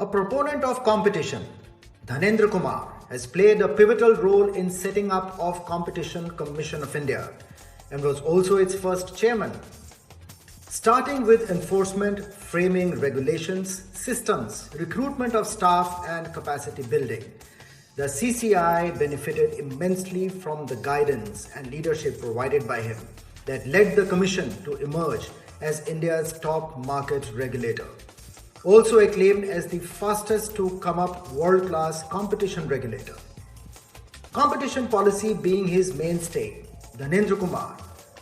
A proponent of competition, Dhanendra Kumar has played a pivotal role in setting up of Competition Commission of India and was also its first chairman. Starting with enforcement, framing regulations, systems, recruitment of staff and capacity building, the CCI benefited immensely from the guidance and leadership provided by him that led the Commission to emerge as India's top market regulator. Also acclaimed as the fastest to come up world-class competition regulator. Competition policy being his mainstay, Dhanendra Kumar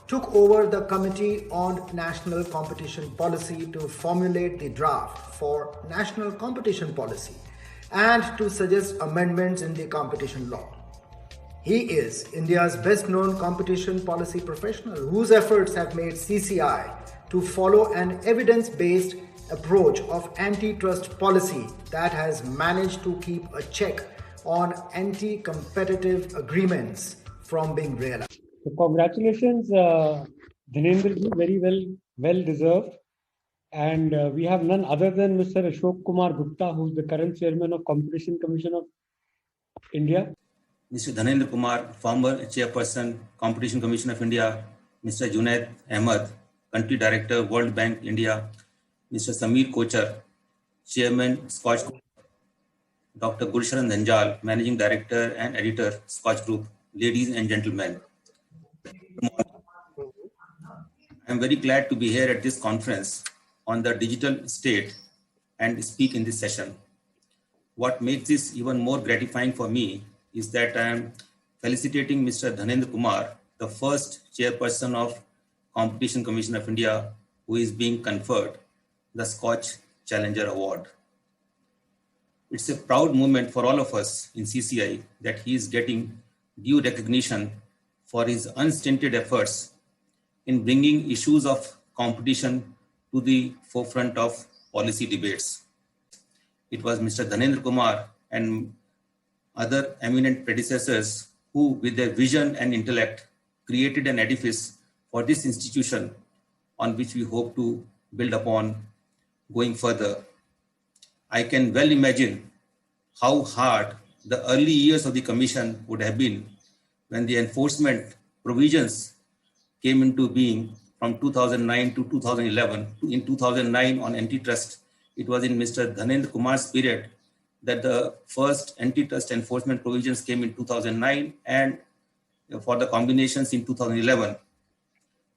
took over the Committee on National Competition Policy to formulate the draft for National Competition Policy and to suggest amendments in the competition law. He is India's best-known competition policy professional whose efforts have made CCI to follow an evidence-based approach of antitrust policy that has managed to keep a check on anti-competitive agreements from being realized. So congratulations, Dhanendra ji, very well deserved. And we have none other than Mr. Skoch Kumar Gupta, who is the current chairman of Competition Commission of India. Mr. Dhanendra Kumar, former chairperson, Competition Commission of India. Mr. Junaid Ahmed, country director, World Bank India. Mr. Sameer Kochar, chairman, Skoch Group. Dr. Gulsharan Dhanjal, managing director and editor, Skoch Group. Ladies and gentlemen, I am very glad to be here at this conference on the digital state and speak in this session. What makes this even more gratifying for me is that I am felicitating Mr. Dhanendra Kumar, the first chairperson of Competition Commission of India, who is being conferred the Skoch Challenger Award. It's a proud moment for all of us in CCI that he is getting due recognition for his unstinted efforts in bringing issues of competition to the forefront of policy debates. It was Mr. Dhanendra Kumar and other eminent predecessors who, with their vision and intellect, created an edifice for this institution on which we hope to build upon going further. I can well imagine how hard the early years of the Commission would have been when the enforcement provisions came into being from 2009 to 2011. In 2009 on antitrust, it was in Mr. Dhanendra Kumar's period that the first antitrust enforcement provisions came in 2009 and for the combinations in 2011.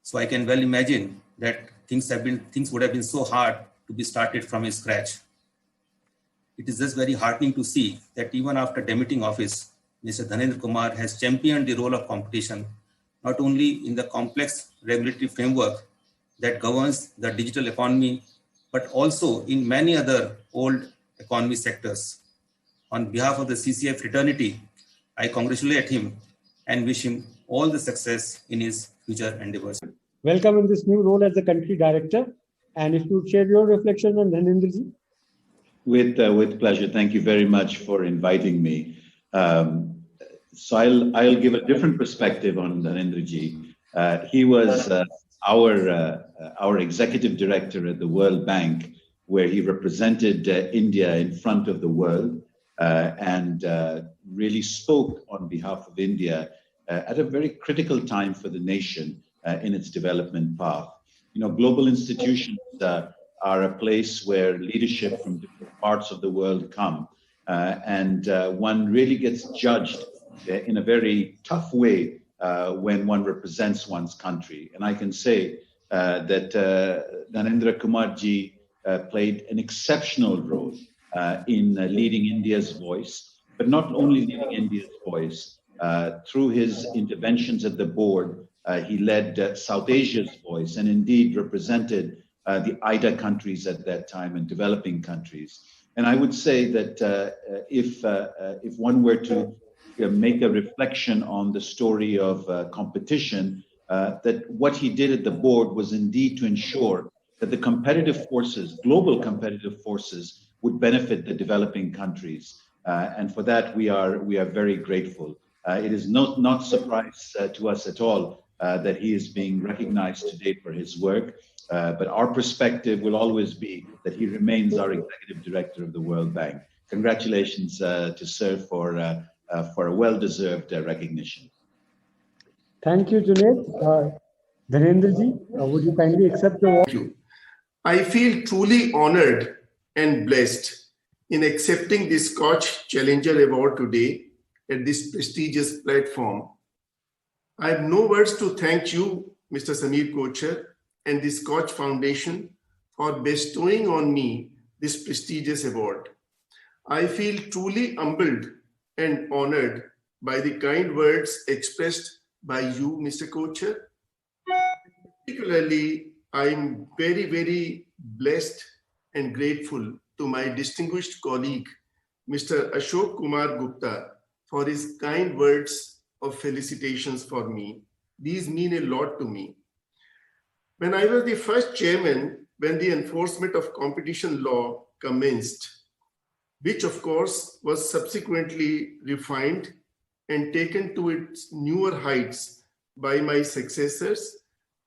So I can well imagine that things would have been so hard to be started from scratch. It is just very heartening to see that even after demitting office, Mr. Dhanendra Kumar has championed the role of competition, not only in the complex regulatory framework that governs the digital economy, but also in many other old economy sectors. On behalf of the CCI fraternity, I congratulate him and wish him all the success in his future endeavors. Welcome in this new role as the country director. And if you share your reflection on Dhanendra ji. With pleasure. Thank you very much for inviting me. So I'll give a different perspective on Dhanendra ji. He was our executive director at the World Bank, where he represented India in front of the world and really spoke on behalf of India at a very critical time for the nation in its development path. You know, global institutions are a place where leadership from different parts of the world come, and one really gets judged in a very tough way when one represents one's country. And I can say that Dhanendra Kumar ji played an exceptional role in leading India's voice, but not only leading India's voice, through his interventions at the board, he led South Asia's voice and indeed represented the IDA countries at that time and developing countries. And I would say that if one were to make a reflection on the story of competition, that what he did at the board was indeed to ensure that the competitive forces, global competitive forces, would benefit the developing countries. And for that, we are very grateful. It is not surprise to us at all that he is being recognized today for his work. but our perspective will always be that he remains our executive director of the World Bank. Congratulations to Sir for a well-deserved recognition. Thank you, Junaid. Dhanendra ji, would you kindly accept the award? Thank you. I feel truly honored and blessed in accepting the Skoch Challenger Award today at this prestigious platform. I have no words to thank you, Mr. Samir Kochhar, and the Skoch Foundation for bestowing on me this prestigious award. I feel truly humbled and honored by the kind words expressed by you, Mr. Kochhar. Particularly, I'm very, very blessed and grateful to my distinguished colleague, Mr. Ashok Kumar Gupta, for his kind words of felicitations for me. These mean a lot to me. When I was the first chairman, when the enforcement of competition law commenced, which of course was subsequently refined and taken to its newer heights by my successors,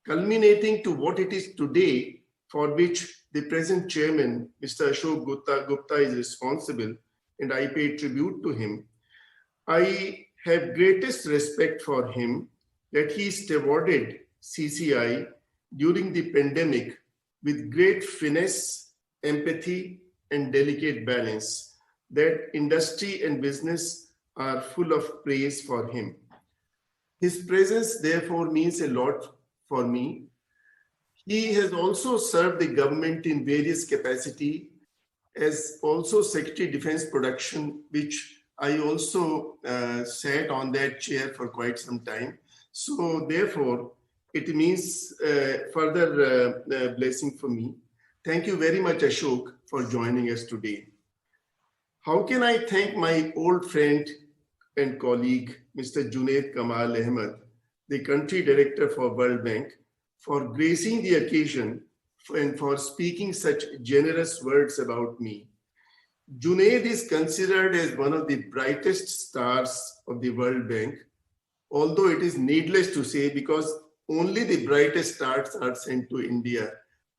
culminating to what it is today, for which the present chairman, Mr. Ashok Gupta is responsible, and I pay tribute to him. I have greatest respect for him that he stewarded CCI during the pandemic with great finesse, empathy, and delicate balance, that industry and business are full of praise for him. His presence therefore means a lot for me. He has also served the government in various capacity as also Secretary Defense Production, which I also sat on that chair for quite some time. So therefore, it means further blessing for me. Thank you very much, Ashok, for joining us today. How can I thank my old friend and colleague, Mr. Junaid Kamal Ahmed, the country director for World Bank, for gracing the occasion and for speaking such generous words about me. Junaid is considered as one of the brightest stars of the World Bank, although it is needless to say because only the brightest stars are sent to India.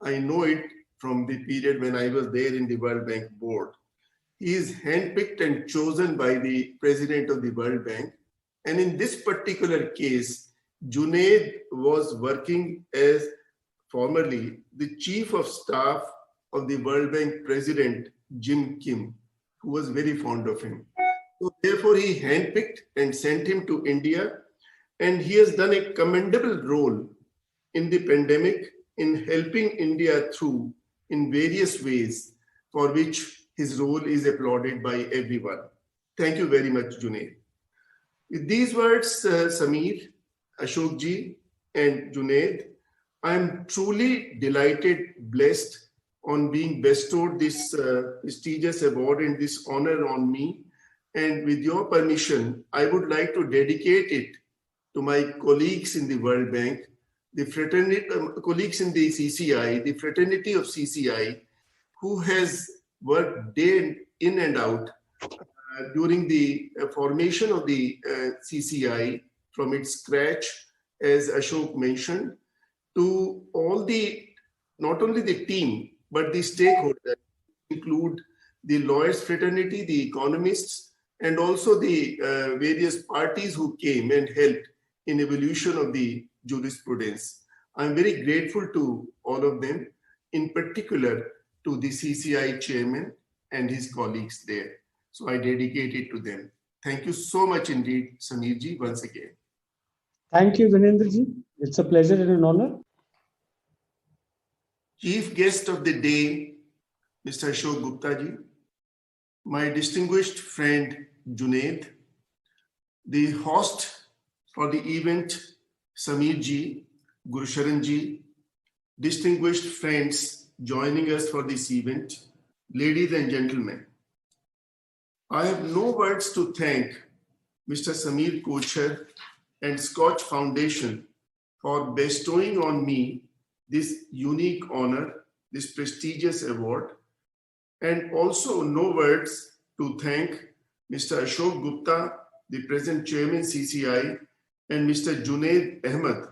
I know it from the period when I was there in the World Bank board. He is handpicked and chosen by the president of the World Bank. And in this particular case, Junaid was working as formerly the chief of staff of the World Bank president, Jim Kim, who was very fond of him. So therefore, he handpicked and sent him to India. And he has done a commendable role in the pandemic in helping India through in various ways, for which his role is applauded by everyone. Thank you very much, Junaid. With these words, Samir, Ashok ji, and Junaid, I am truly delighted, blessed on being bestowed this prestigious award and this honor on me. And with your permission, I would like to dedicate it to my colleagues in the World Bank, the fraternity, colleagues in the CCI, the fraternity of CCI, who has worked day in and out during the formation of the CCI from its scratch, as Ashok mentioned, to all the, not only the team, but the stakeholders, include the lawyers fraternity, the economists, and also the various parties who came and helped in evolution of the jurisprudence. I'm very grateful to all of them, in particular to the CCI chairman and his colleagues there. So I dedicate it to them. Thank you so much indeed, Samir ji, once again. Thank you, Dhanendra ji. It's a pleasure and an honor. Chief guest of the day, Mr. Ashok Gupta ji, my distinguished friend Junaid, the host for the event, Samir ji, Gurusharan ji, distinguished friends joining us for this event, ladies and gentlemen. I have no words to thank Mr. Samir Kochhar and Skoch Foundation for bestowing on me this unique honor, this prestigious award, and also no words to thank Mr. Ashok Gupta, the present chairman CCI, and Mr. Junaid Ahmed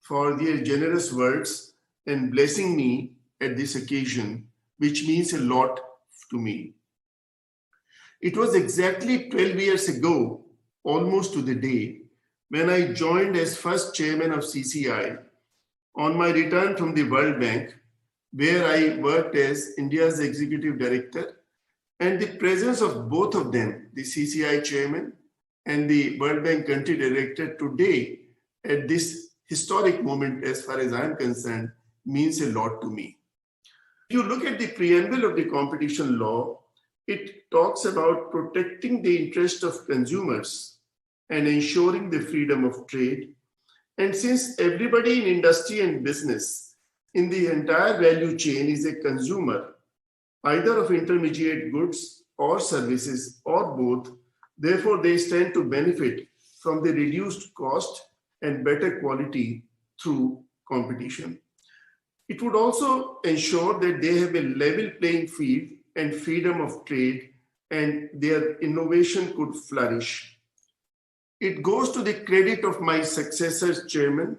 for their generous words and blessing me at this occasion, which means a lot to me. It was exactly 12 years ago, almost to the day, when I joined as first chairman of CCI on my return from the World Bank, where I worked as India's executive director, and the presence of both of them, the CCI chairman and the World Bank country director, today at this historic moment, as far as I'm concerned, means a lot to me. If you look at the preamble of the competition law, it talks about protecting the interest of consumers and ensuring the freedom of trade. And since everybody in industry and business in the entire value chain is a consumer, either of intermediate goods or services or both, therefore they stand to benefit from the reduced cost and better quality through competition. It would also ensure that they have a level playing field and freedom of trade, and their innovation could flourish. It goes to the credit of my successor chairman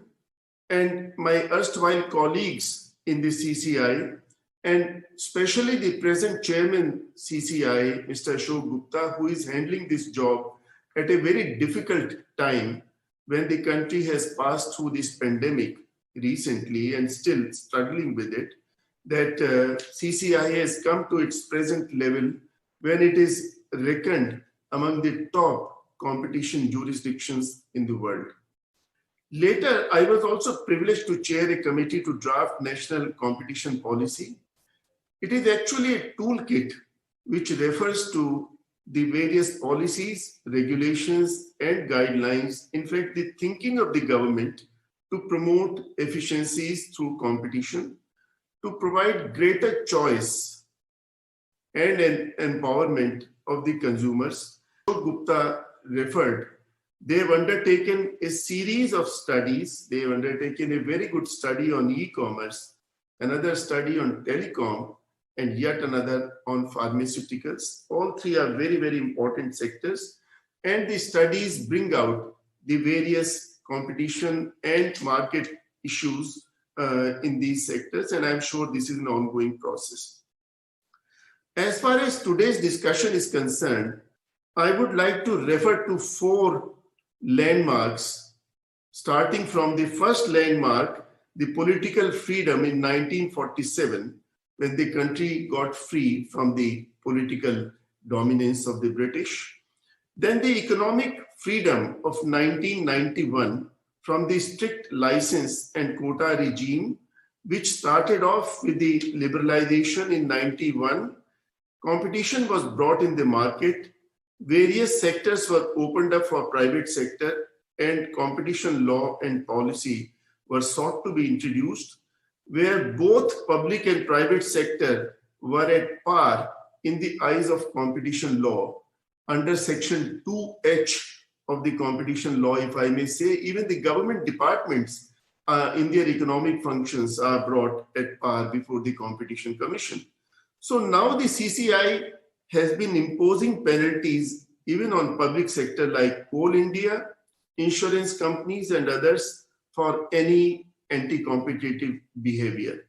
and my erstwhile colleagues in the CCI, and especially the present chairman CCI, Mr. Ashok Gupta, who is handling this job at a very difficult time when the country has passed through this pandemic recently and still struggling with it, that CCI has come to its present level when it is reckoned among the top competition jurisdictions in the world. Later, I was also privileged to chair a committee to draft national competition policy. It is actually a toolkit which refers to the various policies, regulations, and guidelines, in fact, the thinking of the government to promote efficiencies through competition, to provide greater choice and an empowerment of the consumers. Gupta referred, they have undertaken a series of studies. They have undertaken a very good study on e-commerce, another study on telecom, and yet another on pharmaceuticals. All three are very, very important sectors. And the studies bring out the various competition and market issues in these sectors, and I'm sure this is an ongoing process. As far as today's discussion is concerned, I would like to refer to 4 landmarks, starting from the first landmark, the political freedom in 1947, when the country got free from the political dominance of the British. Then the economic freedom of 1991, from the strict license and quota regime, which started off with the liberalization in 91. Competition was brought in the market. Various sectors were opened up for private sector, and competition law and policy were sought to be introduced, where both public and private sector were at par in the eyes of competition law under section 2H of the competition law, if I may say. Even the government departments in their economic functions are brought at par before the Competition Commission. So now the CCI has been imposing penalties even on public sector like Coal India, insurance companies and others for any anti-competitive behavior.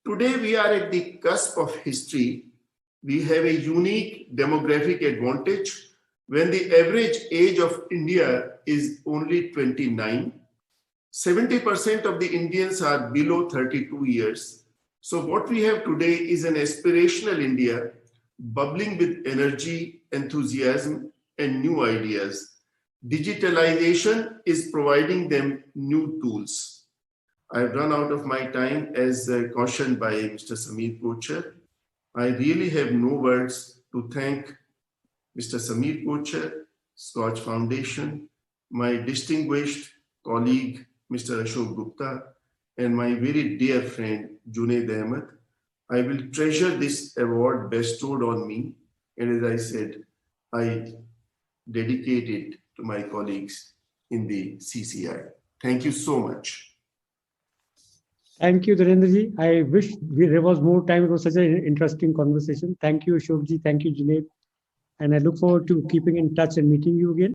Today we are at the cusp of history. We have a unique demographic advantage when the average age of India is only 29. 70% of the Indians are below 32 years. So what we have today is an aspirational India bubbling with energy, enthusiasm, and new ideas. Digitalization is providing them new tools. I've run out of my time, as cautioned by Mr. Samir Kochhar. I really have no words to thank Mr. Samir Kochhar, Skoch Foundation, my distinguished colleague, Mr. Ashok Gupta, and my very dear friend, Junaid Ahmed. I will treasure this award bestowed on me, and as I said, I dedicate it to my colleagues in the CCI. Thank you so much. Thank you, Dhanendra. I wish there was more time. It was such an interesting conversation. Thank you, Ashok. Thank you, Junaid. And I look forward to keeping in touch and meeting you again.